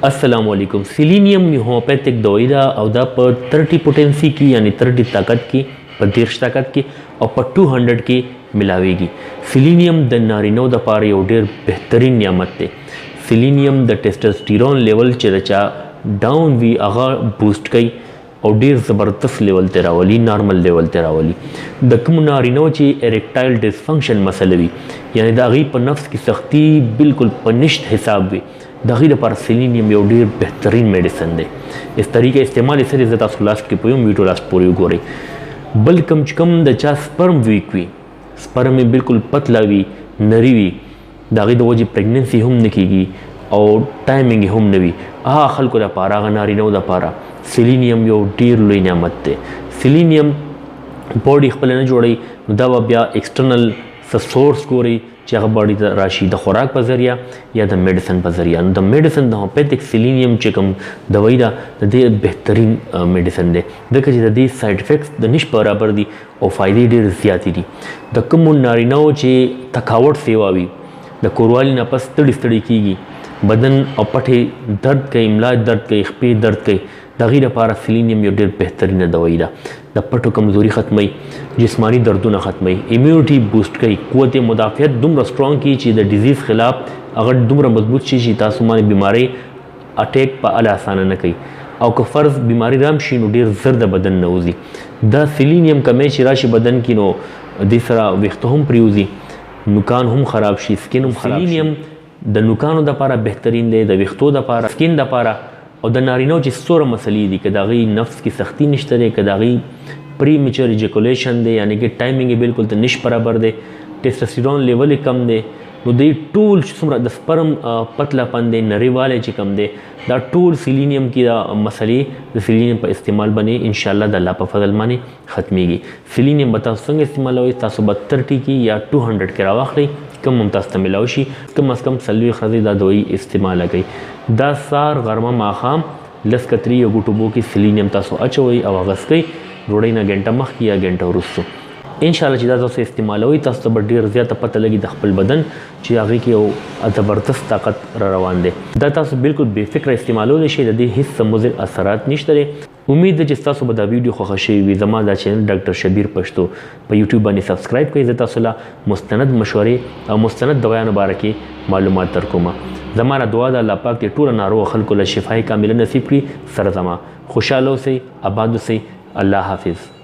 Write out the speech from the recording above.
अस्सलाम वालेकुम। Selenium homeopathic दवाई दा او دا په 30 पोटेंसी की यानी 30 ताकत की په 30 ताकत की او په 200 की ملاويږي. سیلینیم د نارینو د پاره یو ډیر بهترین نعمت دی. سیلینیم د ټیسټوسټیرون لیول چې رچا ډاون وی هغه بوست کوي او ډیر زبردست لیول ته راولي، نارمل لیول ته راولي. د کوم نارینو چې اریکټایل ډیسفنکشن مسله وي یعنی د هغې په نفس کې سختی بالکل په نشت حساب وي، د هغې لپاره سیلینیم یو ډیر بهترین میډیسن دی. اس طریقې استعمال یې سره زه تاسو لاست کې پویم ویډیو لاست پورې وګورئ. بل کم چې کم د چا سپرم ویک وي، سپرم یې بالکل پتلا وي، نری وي، د هغې د وجې پریګننسي هم نه کیږي او ټایمینګ یې هم نه وي، هغه خلکو دپاره، هغه نارینو دپاره سیلینیم یو ډیر لوی نعمت دی. سیلینیم باډي خپل نه جوړوي، نو دا به بیا ایکسټرنل سورس ګوري چې هغه باډي ته راشي د خوراک په ذریعه یا د میډیسن په ذریعه. نو د میډیسن د هومیوپیتھک سیلینیم چې کوم دوايي ده د دې بهترین میډیسن دی، ځکه چې د دې سایډ افیکټس د نش برابر دي او فایدې ډېر زیاتې دي. د کومو نارینهو چې تکاوټ سیوا وي، د کوروالي نه پس ستړي کیږي، بدن او پټې درد کوي، ملا درد کوي، خپې درد کوي، د هغې لپاره سیلینیم یو ډېر بهترینه دوايي ده. د پټو کمزوري ختموي، جسمانی دردونه ختموي، امیونټي بوسټ کوي، قوت مدافعت دومره سټرونګ کړي چې د ډیزیز خلاف هغه دومره مضبوط شي چې تاسو باندې بیماری اټیک په اله اسانه نه کوي، او که فرض بیماری رام شي نو ډېر زر د بدن نه وځي. دا سیلینیم کمی چې راشي بدن کې نو دې سره ویښته هم پریوځي، نوکان هم خراب شي، سکین هم خراب شي. سیلینیم د نوکانو دپاره بهترین دی، د ویښتو دپاره، سکین دپاره، او د نارینو چې څومره مسلې دي، که د هغې نفس کې سختی نشته دی، که د هغې پری میچر ایجیکولیشن دی یعنی کہ ټایمینګ یې بالکل د نش برابر دی، ټیسټوسټیرون لیول یې کم دی، نو دوی ټول چې څومره د سپرم پتلا پن دی، نریوالی چې کم دی، دا ټول سیلینیم کې دا مسلې د سیلینیم په استعمال باندې انشاءالله د الله په فضل باندې ختمیږي. سیلینیم به تاسو څنګه استعمالوئ؟ تاسو به 30 کې یا 200 کې راواخلئ، کم هم تاسو ته میلاو شي، کم از کم 40 ښځې دا دوايي استعماله کوي. دا سار غرمه ماښام 10 کترې یو ګوټو اوبو کې سیلینیم تاسو اچوئ او هغه څکئ ډوډۍ نه ګنټه مخکې یا ګنټه وروستو. انشاءالله چې دا تاسو استعمالوئ، تاسو ته به ډېر زیاته پته لګي د خپل بدن چې هغې کې یو زبردست طاقت را روان دی. دا تاسو بالکل بې فکره استعمالولی شئ، د دې هېڅ مضر اثرات نشته دی. امید ده چې تاسو به دا ویډیو خوښه شوې وي. زما دا چینل ډاکټر شبیر پښتو په یوټیوب باندې سبسکرایب کړئ. زه تاسو له مستند مشورې او مستند دوايانو باره کې معلومات درکوم. زما نه دعا ده الله پاک دې ټوله ناروغه خلکو له شفای کامله نصیب کړي. سره زما خوشحاله اوسئ، آباد اوسئ. الله حافظ.